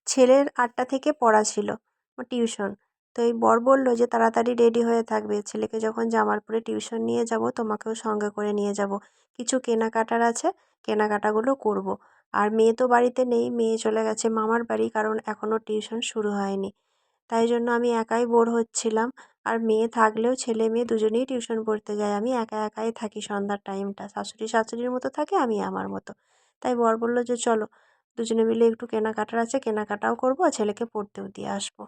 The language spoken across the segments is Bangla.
ছেলের 8টা থেকে পড়া ছিল, টিউশন। তো এই বর বলল যে তাড়াতাড়ি রেডি হয়ে থাকবে, ছেলেকে যখন জামালপুরে টিউশন নিয়ে যাব তোমাকেও সঙ্গে করে নিয়ে যাব, কিছু কেনাকাটার আছে, কেনাকাটাগুলো করব। আর মেয়ে তো বাড়িতে নেই, মেয়ে চলে গেছে মামার বাড়ি, কারণ এখনও টিউশন শুরু হয়নি। তাই জন্য আমি একাই বোর হচ্ছিলাম। আর মেয়ে থাকলেও ছেলে মেয়ে দুজনেই টিউশন পড়তে যায়, আমি একা একাই থাকি সন্ধ্যার টাইমটা, শাশুড়ি শাশুড়ির মতো থাকে, আমি আমার মতো। তাই বর বলল যে চলো দুজনে মিলে একটু কেনাকাটার আছে, কেনাকাটাও করবো আর ছেলেকে পড়তেও দিয়ে আসবো।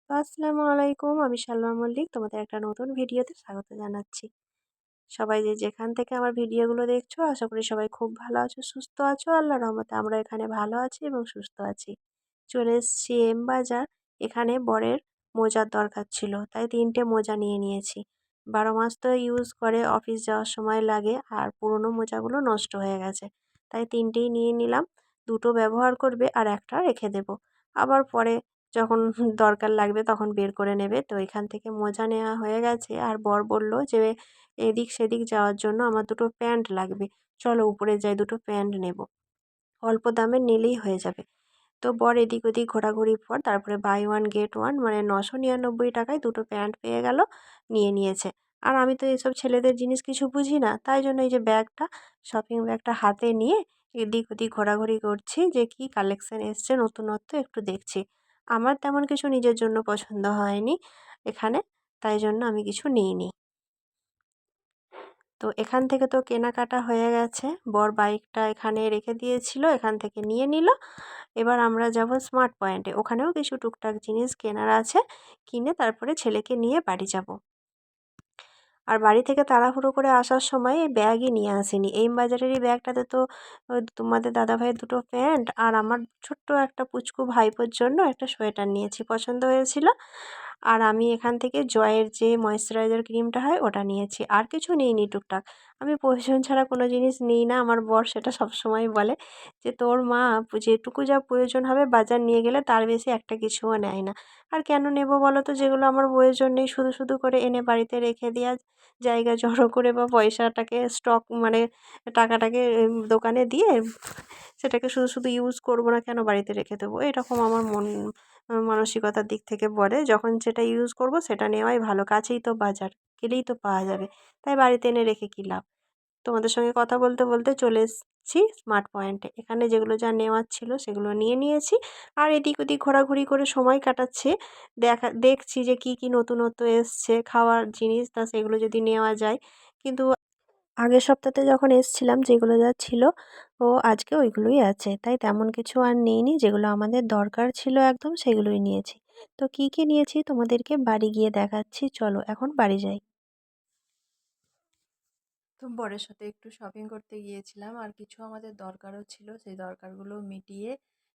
তো আসসালামু আলাইকুম, আমি সালমা মল্লিক, তোমাদের একটা নতুন ভিডিওতে স্বাগত জানাচ্ছি। সবাই যে যেখান থেকে আমার ভিডিওগুলো দেখছো, আশা করি সবাই খুব ভালো আছো, সুস্থ আছো। আল্লাহর রহমতে আমরা এখানে ভালো আছি এবং সুস্থ আছি। চলে এসেছি এম বাজার। এখানে বরের মোজার দরকার ছিল, তাই 3টে মোজা নিয়ে নিয়েছি। 12 মাস তো ইউজ করে, অফিস যাওয়ার সময় লাগে, আর পুরনো মোজাগুলো নষ্ট হয়ে গেছে, তাই 3টেই নিয়ে নিলাম। 2টো ব্যবহার করবে আর একটা রেখে দেবো, আবার পরে যখন দরকার লাগবে তখন বের করে নেবে। তো এখান থেকে মোজা নেওয়া হয়ে গেছে, আর বর বলল যে এদিক সেদিক যাওয়ার জন্য আমার 2টো প্যান্ট লাগবে, চলো উপরে যাই 2টো প্যান্ট নেব, অল্প দামে নিলেই হয়ে যাবে। তো বর এদিক ওদিক ঘোরাঘুরির পর তারপরে বাই ওয়ান গেট ওয়ান, মানে 999 টাকায় 2টো প্যান্ট পেয়ে গেল, নিয়ে নিয়েছে। আর আমি তো এসব ছেলেদের জিনিস কিছু বুঝি না, তাই জন্য এই যে ব্যাগটা, শপিং ব্যাগটা হাতে নিয়ে এদিক ওদিক ঘোরাঘুরি করছি, যে কি কালেকশন এসছে নতুনত্ব একটু দেখছি। আমার তেমন কিছু নিজের জন্য পছন্দ হয়নি এখানে, তাই জন্য আমি কিছু নিইনি। তো এখান থেকে তো কেনাকাটা হয়ে গেছে, বর বাইকটা এখানে রেখে দিয়েছিল, এখান থেকে নিয়ে নিল। এবার আমরা যাব স্মার্ট পয়েন্টে, ওখানেও কিছু টুকটাক জিনিস কেনার আছে, কিনে তারপরে ছেলেকে নিয়ে বাড়ি যাব। আর বাড়ি থেকে তাড়াহুড়ো করে আসার সময় এই ব্যাগই নিয়ে আসিনি, এম বাজারেরই ব্যাগটাতে তো তোমাদের দাদাভাইয়ের 2টো প্যান্ট আর আমার ছোট্ট একটা পুচকু ভাইপোর জন্য একটা সোয়েটার নিয়েছি, পছন্দ হয়েছিল। আর আমি এখান থেকে জয়ের যে ময়েশ্চারাইজার ক্রিমটা হয় ওটা নিয়েছি, আর কিছু নিইনি। টুকটাক আমি প্রয়োজন ছাড়া কোনো জিনিস নিই না, আমার বর সেটা সবসময় বলে যে তোর মা যেটুকু যা প্রয়োজন হবে বাজার নিয়ে গেলে তার বেশি একটা কিছুও নেয় না। আর কেন নেব বলো তো, যেগুলো আমার প্রয়োজন নেই শুধু শুধু করে এনে বাড়িতে রেখে দেওয়া, জায়গা জড়ো করে বা পয়সাটাকে স্টক মানে টাকাটাকে দোকানে দিয়ে সেটাকে শুধু শুধু ইউজ করবো না, কেন বাড়িতে রেখে দেবো, এরকম আমার মানসিকতার দিক থেকে বলে। যখন যেটা ইউজ করব সেটা নেওয়াই ভালো, কাছেই তো বাজার, গেলেই তো পাওয়া যাবে, তাই বাড়িতে এনে রেখে কী লাভ। তোমাদের সঙ্গে কথা বলতে বলতে চলে এসেছি স্মার্ট পয়েন্টে, এখানে যেগুলো যা নেওয়ার ছিল সেগুলো নিয়ে নিয়েছি। আর এদিক ওদিক ঘোরাঘুরি করে সময় কাটাচ্ছি, দেখছি যে কি কি নতুনত্ব এসছে খাওয়ার জিনিস, তা সেগুলো যদি নেওয়া যায়। কিন্তু আগের সপ্তাহতে যখন এসছিলাম যেগুলো যা ছিল, ও আজকে ওইগুলোই আছে, তাই তেমন কিছু আর নিইনি, যেগুলো আমাদের দরকার ছিল একদম সেগুলোই নিয়েছি। তো কি কি নিয়েছি তোমাদেরকে বাড়ি গিয়ে দেখাচ্ছি, চলো এখন বাড়ি যাই। তো বরের সাথে একটু শপিং করতে গিয়েছিলাম, আর কিছু আমাদের দরকারও ছিল, সেই দরকারগুলো মিটিয়ে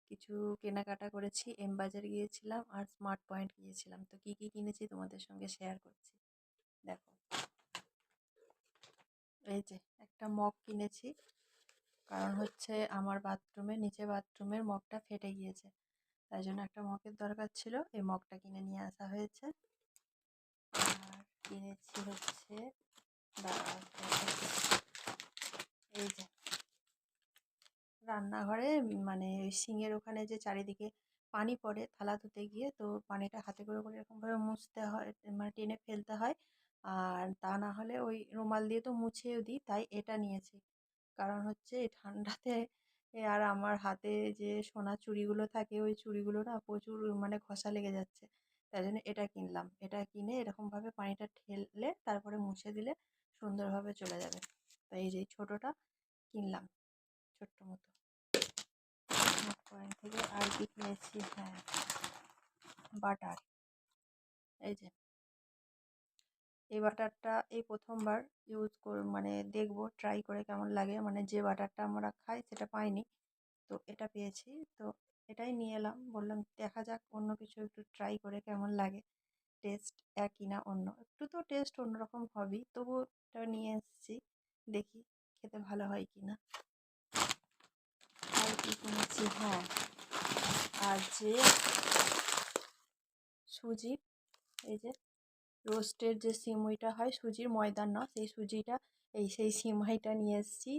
কিছু কেনাকাটা করেছি। এম বাজার গিয়েছিলাম আর স্মার্ট পয়েন্ট গিয়েছিলাম। তো কি কি কিনেছি তোমাদের সঙ্গে শেয়ার করছি, দেখো। এই যে একটা মগ কিনেছি, কারণ হচ্ছে আমার নিচে বাথরুমের মগটা ফেটে গিয়েছে, তাই জন্য একটা মগের দরকার ছিল, এই মগটা কিনে নিয়ে আসা হয়েছে। আর কিনেছি হচ্ছে দাঁড়াও, এই যে রান্নাঘরে, মানে ওই সিঙ্কের ওখানে যে চারিদিকে পানি পড়ে থালা ধুতে গিয়ে, তো পানিটা হাতে করে করে এরকমভাবে মুছতে হয়, মানে টেনে ফেলতে হয়, আর তা না হলে ওই রুমাল দিয়ে তো মুছেও দিই, তাই এটা নিয়েছি। কারণ হচ্ছে এই ঠান্ডাতে আর আমার হাতে যে সোনার চুড়িগুলো থাকে, ওই চুড়িগুলো না প্রচুর মানে ঘষা লেগে যাচ্ছে, তাই জন্য এটা কিনলাম। এটা কিনে এরকমভাবে পানিটা ঠেললে তারপরে মুছে দিলে সুন্দরভাবে চলে যাবে, তাই এই যে ছোটোটা কিনলাম, ছোট্ট মতো। পয়েন্ট থেকে আর কি কিনেছি, হ্যাঁ বাটার, এই যে এই বাটারটা এই প্রথমবার ইউজ মানে দেখবো ট্রাই করে কেমন লাগে, মানে যে বাটারটা আমরা খাই সেটা পাইনি, তো এটা পেয়েছি, তো এটাই নিয়ে এলাম। বললাম দেখা যাক অন্য কিছু একটু ট্রাই করে কেমন লাগে, টেস্ট একই না অন্য, একটু তো টেস্ট অন্যরকম হবেই, তবু এটা নিয়ে এসেছি, দেখি খেতে ভালো হয় কি না। আর কি কিনেছি, হ্যাঁ আর যে সুজি, এই যে রোস্টের যে সিমুইটা হয়, সুজির ময়দার না, সেই সুজিটা, সেই সিমাইটা নিয়ে এসেছি।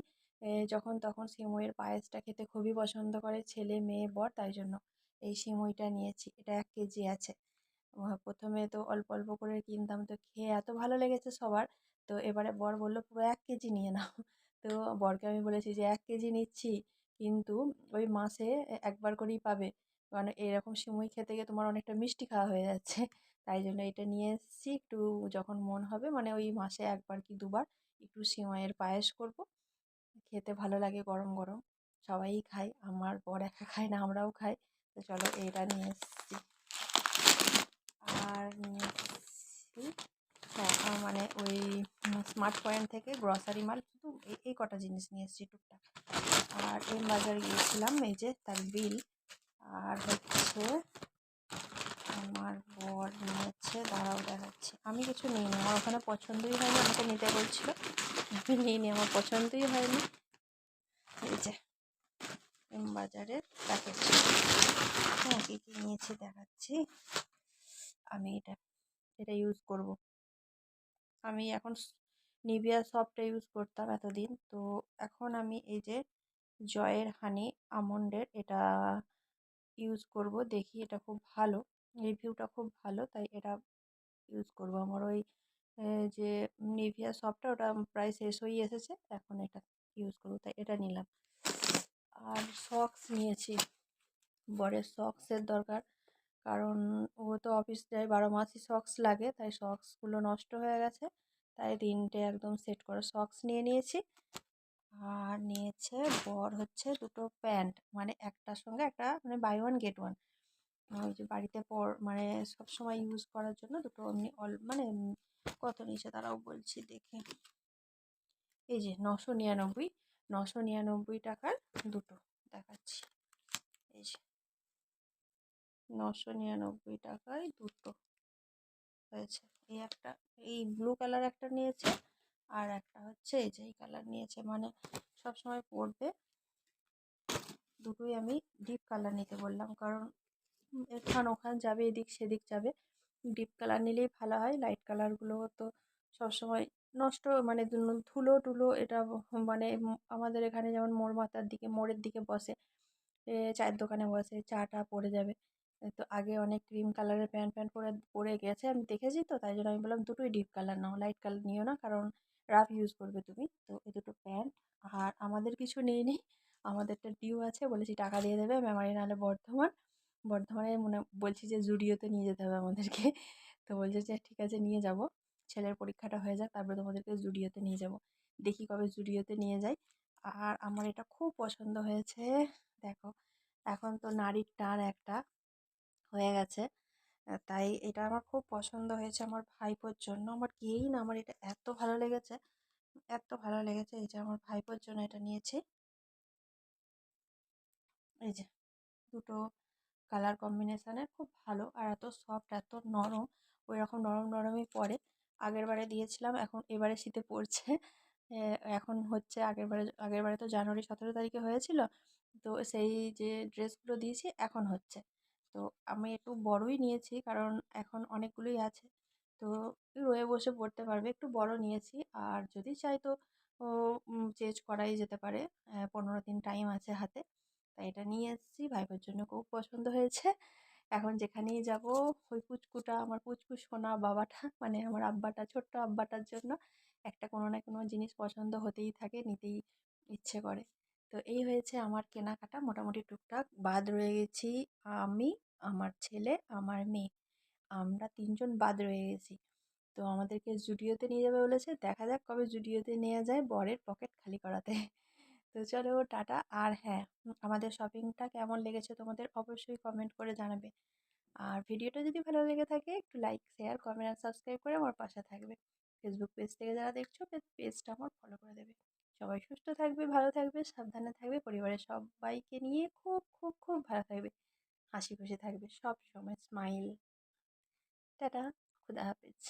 যখন তখন সিমুইয়ের পায়েসটা খেতে খুবই পছন্দ করে ছেলে মেয়ে বর, তাই জন্য এই সিমুইটা নিয়েছি, এটা 1 কেজি আছে। প্রথমে তো অল্প অল্প করে কিনতাম, তো খেয়ে এত ভালো লেগেছে সবার, তো এবারে বর বললো পুরো 1 কেজি নিয়ে নাও। তো বরকে আমি বলেছি যে 1 কেজি নিচ্ছি, কিন্তু ওই মাসে একবার করেই পাবে, কারণ এরকম সিমুই খেতে গিয়ে তোমার অনেকটা মিষ্টি খাওয়া হয়ে যাচ্ছে। তাই জন্য এটা নিয়ে এসেছি, একটু যখন মন হবে মানে ওই মাসে একবার কি দুবার একটু সিমাইয়ের পায়েস করব, খেতে ভালো লাগে গরম গরম, সবাই খায়, আমার বর একা খায় না, আমরাও খাই। তো চলো এটা নিয়ে এসেছি। আর নিয়ে এসেছি, হ্যাঁ, মানে ওই স্মার্ট পয়েন্ট থেকে গ্রসারি মাল, শুধু এই কটা জিনিস নিয়ে এসেছি টুকটাক। আর এম বাজার গিয়েছিলাম, এই যে তার বিল। আর হচ্ছে আমার বর নিয়েছে, দাঁড়াও দেখাচ্ছি, আমি কিছু নিইনি, আমার ওখানে পছন্দই হয়নি, আমাকে নিতে বলছিল, আমি নিইনি, আমার পছন্দই হয়নি। এই যে এম বাজারের প্যাকেট, হ্যাঁ কী কী নিয়েছি দেখাচ্ছি। আমি এটা এটা ইউজ করব, আমি এখন নিভিয়া সফটটা ইউজ করতাম এতদিন, তো এখন আমি এই যে জয়ের হানি আমন্ডের এটা ইউজ করব, দেখি এটা খুব ভালো, রিভিউটা খুব ভালো, তাই এটা ইউজ করব। আমার ওই যে নিভিয়া সফটটা ওটা প্রায় শেষ হয়ে এসেছে, এখন এটা ইউজ করব, তাই এটা নিলাম। আর সক্স নিয়েছি, বরের সক্সের দরকার, কারণ ও তো অফিস যায়, 12 মাসই সক্স লাগে, তাই সক্সগুলো নষ্ট হয়ে গেছে, তাই 3টে একদম সেট করা সক্স নিয়ে নিয়েছি। আর নিয়েছে বর হচ্ছে 2টো প্যান্ট, মানে একটার সঙ্গে একটা, মানে বাই ওয়ান গেট ওয়ান, ওই যে বাড়িতে মানে সব সময় ইউজ করার জন্য দুটো এমনি মানে কত নিয়েছে তারাও বলছি দেখে, এই যে 999 টাকার দুটো দেখাচ্ছি, এই যে 999 টাকায় দুটো হয়েছে। এই একটা, এই ব্লু কালার একটা নিয়েছে, আর একটা হচ্ছে এই যে এই কালার নিয়েছে, মানে সব সময় পরবে, দুটোই আমি ডিপ কালার নিতে বললাম, কারণ এখান ওখান যাবে, এদিক সেদিক যাবে, ডিপ কালার নিলেই ভালো হয়, লাইট কালারগুলো তো সবসময় নষ্ট, মানে ধুলো টুলো এটা মানে আমাদের এখানে যেমন মোড় মাথার দিকে, মোড়ের দিকে বসে, চায়ের দোকানে বসে, চা টা পড়ে যাবে। তো আগে অনেক ক্রিম কালারের প্যান্ট প্যান্ট পরে পরে গেছে, আমি দেখেছি, তো তাই জন্য আমি বললাম দুটোই ডিপ কালার নাও, লাইট কালার নিও না, কারণ রাফ ইউজ করবে তুমি। তো এই দুটো প্যান্ট, আর আমাদের কিছু নেই নি, আমাদেরটা ডিউ আছে, বলেছি টাকা দিয়ে দেবে মেমারি নাহলে বর্ধমান, বর্ধমানে মনে বলছি যে জুডিওতে নিয়ে যেতে হবে আমাদেরকে। তো বলছে যে ঠিক আছে নিয়ে যাব, ছেলের পরীক্ষাটা হয়ে যাক, তারপরে তোমাদেরকে জুডিওতে নিয়ে যাব, দেখি কবে জুডিওতে নিয়ে যাই। আর আমার এটা খুব পছন্দ হয়েছে, দেখো এখন তো নারীর টান একটা হয়ে গেছে, তাই এটা আমার খুব পছন্দ হয়েছে আমার ভাইপোর জন্য, আমার কেই না, আমার এটা এত ভালো লেগেছে, এত ভালো লেগেছে, এই যে আমার ভাইপোর জন্য এটা নিয়েছি। এই যে দুটো কালার কম্বিনেশানের খুব ভালো, আর এত সফট এত নরম, ওই রকম নরম নরমই পরে, আগের বারে দিয়েছিলাম, এখন এবারে শীতে পড়ছে, এখন হচ্ছে, আগের বারে তো জানুয়ারি 17 তারিখে হয়েছিল, তো সেই যে ড্রেসগুলো দিয়েছি এখন হচ্ছে। তো আমি একটু বড়ই নিয়েছি, কারণ এখন অনেকগুলোই আছে, তো রয়ে বসে পড়তে পারবে, একটু বড় নিয়েছি, আর যদি চাই তো চেঞ্জ করাই যেতে পারে, 15 দিন টাইম আছে হাতে, তাই এটা নিয়ে এসেছি, ভাইপোর জন্য খুব পছন্দ হয়েছে। এখন যেখানেই যাব, ওই পুচকুটা, আমার পুচকু সোনা বাবাটা, মানে আমার আব্বাটা, ছোট্ট আব্বাটার জন্য একটা কোনো না কোনো জিনিস পছন্দ হতেই থাকে, নিতেই ইচ্ছে করে। তো এই হয়েছে আমার কেনাকাটা, মোটামুটি টুকটাক, বাদ রয়ে গেছি আমি, আমার ছেলে, আমার মেয়ে, আমরা 3জন বাদ রয়ে গেছি। তো আমাদেরকে জুডিওতে নিয়ে যাবে বলেছে, দেখা যাক কবে জুডিওতে নিয়ে যায় বরের পকেট খালি করাতে। তো চলো টাটা। আর হ্যাঁ, আমাদের শপিংটা কেমন লেগেছে তোমাদের অবশ্যই কমেন্ট করে জানাবে, আর ভিডিওটা যদি ভালো লেগে থাকে একটু লাইক শেয়ার কমেন্ট আর সাবস্ক্রাইব করে আমার পাশে থাকবে। ফেসবুক পেজ থেকে যারা দেখছো পেজটা আমার ফলো করে দেবে। সবাই সুস্থ থাকবে, ভালো থাকবে, সাবধানে থাকবে, পরিবারের সবাইকে নিয়ে খুব খুব খুব ভালো থাকবে, হাসি খুশি থাকবে, সব সময় স্মাইল। টাটা, খুদা হাফেজ।